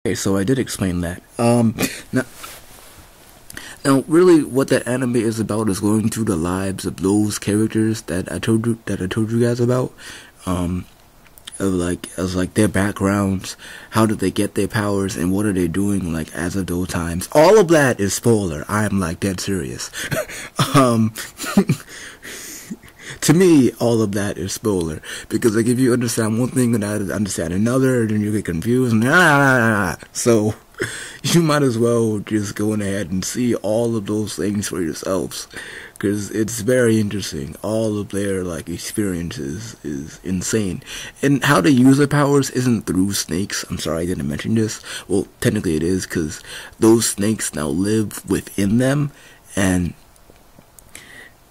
Okay, so I did explain that. Now, really, what that anime is about is going through the lives of those characters that I told you guys about. Um, as like their backgrounds, how did they get their powers, and what are they doing like as of those times. All of that is spoiler. I'm like dead serious. um, to me, all of that is spoiler because like if you understand one thing and I understand another, then you get confused. So you might as well just go ahead and see all of those things for yourselves because it's very interesting. All of their like experiences is insane, and how they use their powers isn't through snakes. I'm sorry I didn't mention this. Well, technically it is because those snakes now live within them, and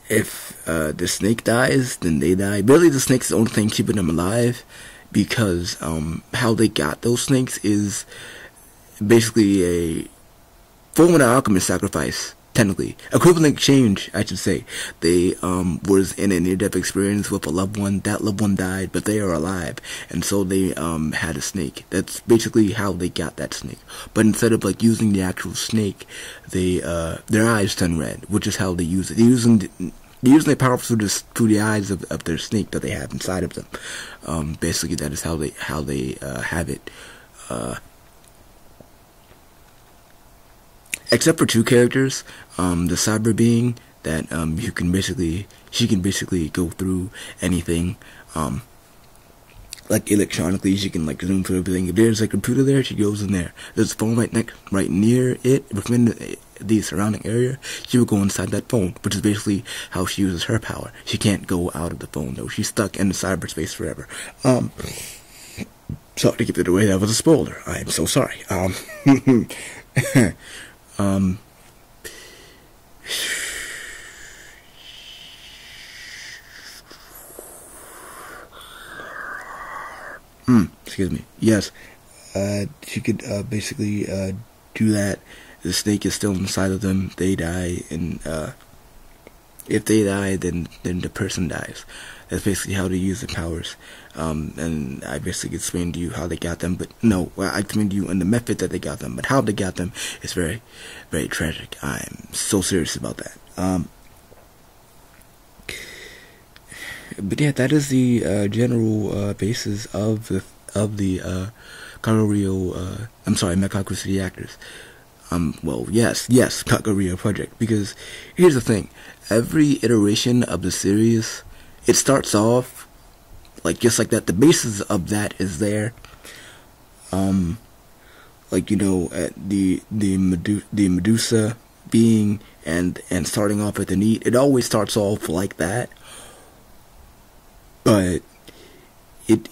if the snake dies, then they die. Really, the snake's the only thing keeping them alive because how they got those snakes is basically a form of an alchemist sacrifice, technically. Equivalent exchange, I should say. They was in a near-death experience with a loved one. That loved one died, but they are alive. And so they had a snake. That's basically how they got that snake. But instead of like using the actual snake, they their eyes turn red, which is how they use it. They're using their power through the eyes of their snake that they have inside of them. Basically, that is how they have it. Except for two characters, the cyber being that she can basically go through anything, like electronically. She can like zoom through everything. If there's a computer there, she goes in there. There's a phone right near it, within the surrounding area. She will go inside that phone, which is basically how she uses her power. She can't go out of the phone though. She's stuck in the cyberspace forever. Sorry to give it away. That was a spoiler. I am so sorry. Excuse me. Yes, she could basically do that. The snake is still inside of them. They die, and if they die, then the person dies. That's basically how they use their powers. And I basically explained to you how they got them, but no, I explained to you in the method that they got them, but how they got them is very, very tragic. I'm so serious about that. But yeah, that is the general basis of the Kagerou, Mecha City actors. Well, yes, Kagerou Project, because here's the thing. Every iteration of the series, it starts off like just like that. The basis of that is there. Like the Medusa being and starting off at the need. It always starts off like that. But it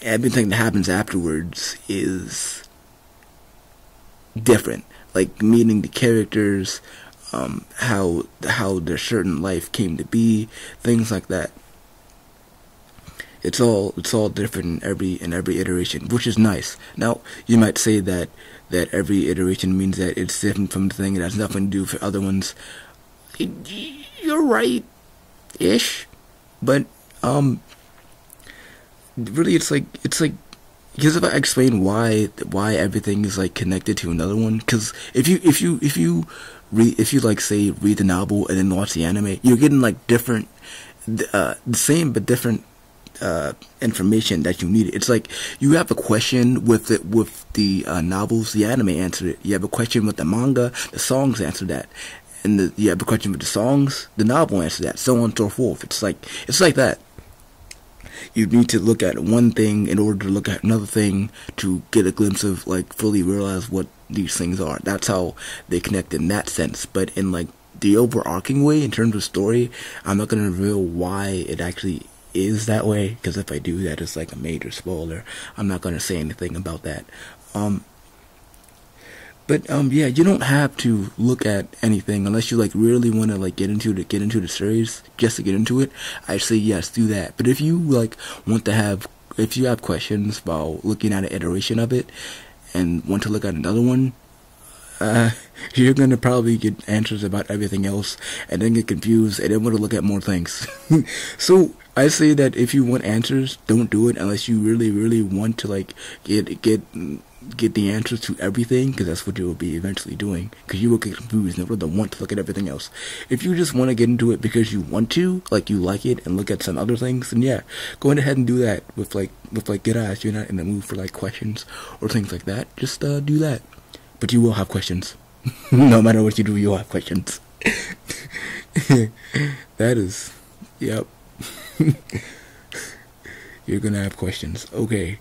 everything that happens afterwards is different. Like meeting the characters, how their certain life came to be, things like that. It's all different in every iteration, which is nice. Now you might say that every iteration means that it's different from the thing. It has nothing to do with other ones. You're right, ish, but really it's like because if I explain why everything is like connected to another one, because if you like say read the novel and then watch the anime, you're getting like different, the same but different information that you need. It's like you have a question with the novels, the anime answered it. You have a question with the manga, the songs answer that. And you have a question with the songs, the novel answers that, so on and so forth. It's like that. You need to look at one thing in order to look at another thing to get a glimpse of, like, fully realize what these things are. That's how they connect in that sense. But in, like, the overarching way, in terms of story, I'm not going to reveal why it actually is that way, because if I do, that is, like, a major spoiler. I'm not going to say anything about that. But yeah, you don't have to look at anything unless you like really want to like get into the series just to get into it. I say yes, do that. But if you like if you have questions about looking at an iteration of it and want to look at another one, you're gonna probably get answers about everything else and then get confused and then want to look at more things. So I say that if you want answers, don't do it unless you really want to like get get the answers to everything, because that's what you'll be eventually doing, because you will get confused and don't want to look at everything else. If you just want to get into it because you want to, like you like it, and look at some other things, then yeah, go ahead and do that with like good eyes. You're not in the mood for like questions or things like that, just do that. But you will have questions. No matter what you do, you'll have questions. That is, yep. You're gonna have questions. Okay.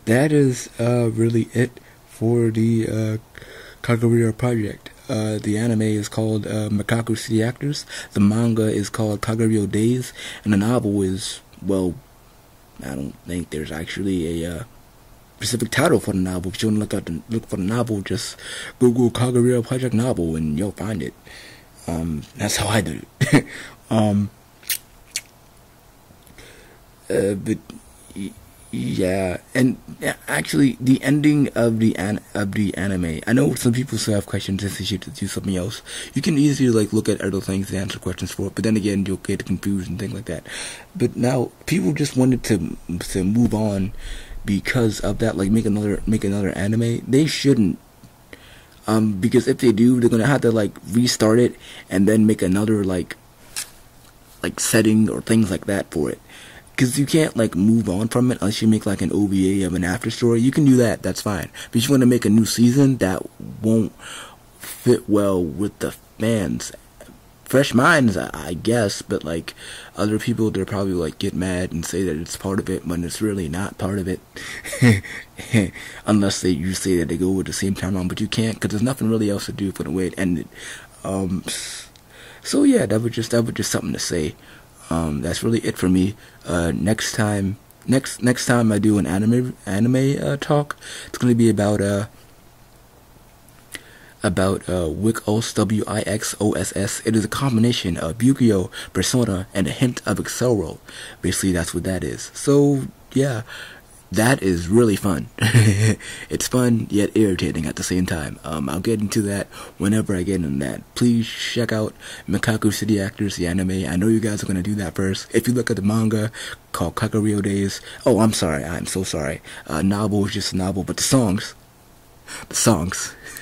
That is really it for the Kagerou Project. The anime is called Kagerou City Actors. The manga is called Kagerou Days, and the novel is, well, I don't think there's actually a specific title for the novel. If you want to look for the novel, just Google Kagerou Project novel and you'll find it. That's how I do it. But yeah, and actually, the ending of the anime. I know some people still have questions if they should do something else. You can easily like look at other things to answer questions for it, but then again, you'll get confused and things like that. But now people just wanted to move on because of that. Like make another anime. They shouldn't. Because if they do, they're gonna have to like restart it and then make another like setting or things like that for it. Because you can't like move on from it unless you make like an OVA of an after story. You can do that, that's fine. But if you want to make a new season, that won't fit well with the fans. Fresh minds, I guess, but like other people, they'll probably like get mad and say that it's part of it, but it's really not part of it. Unless you say that they go with the same timeline, but you can't, because there's nothing really else to do for the way it ended. So yeah, that was just something to say. That's really it for me. Next time I do an anime talk, it's gonna be about Wixoss, Wixoss. It is a combination of Yu-Gi-Oh, Persona, and a hint of Acceleroll. Basically, that's what that is. So yeah, that is really fun. It's fun yet irritating at the same time. I'll get into that whenever I get into that. Please check out Kagerou City Actors, the anime. I know you guys are gonna do that first. If you look at the manga called Kagerou Days, oh, I'm so sorry. Novel is just a novel, but the songs.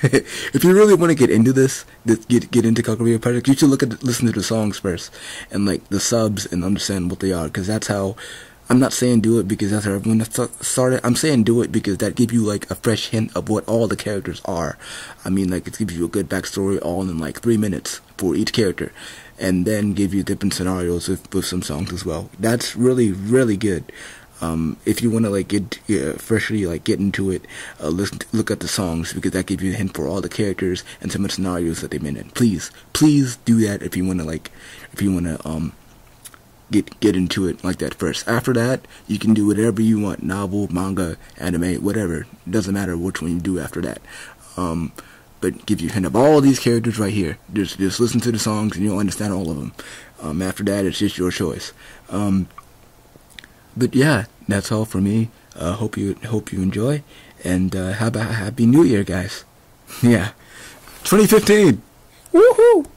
If you really want to get into this, get into Kagerou Project, you should listen to the songs first and like the subs and understand what they are, because that's how. I'm not saying do it because that's how everyone started. I'm saying do it because that gives you like a fresh hint of what all the characters are. I mean, like it gives you a good backstory all in like 3 minutes for each character, and then give you different scenarios with some songs as well. That's really, really good. If you want to like get freshly like get into it, look at the songs, because that gives you a hint for all the characters and some of the scenarios that they've been in. Please do that if you want to get into it like that first. After that, you can do whatever you want, novel, manga, anime, whatever. It doesn't matter which one you do after that. But give you a hint of all these characters right here. Just listen to the songs and you'll understand all of them. After that, it's just your choice. But yeah, that's all for me. Hope you enjoy, and have a happy New Year, guys. Yeah, 2015. Woohoo!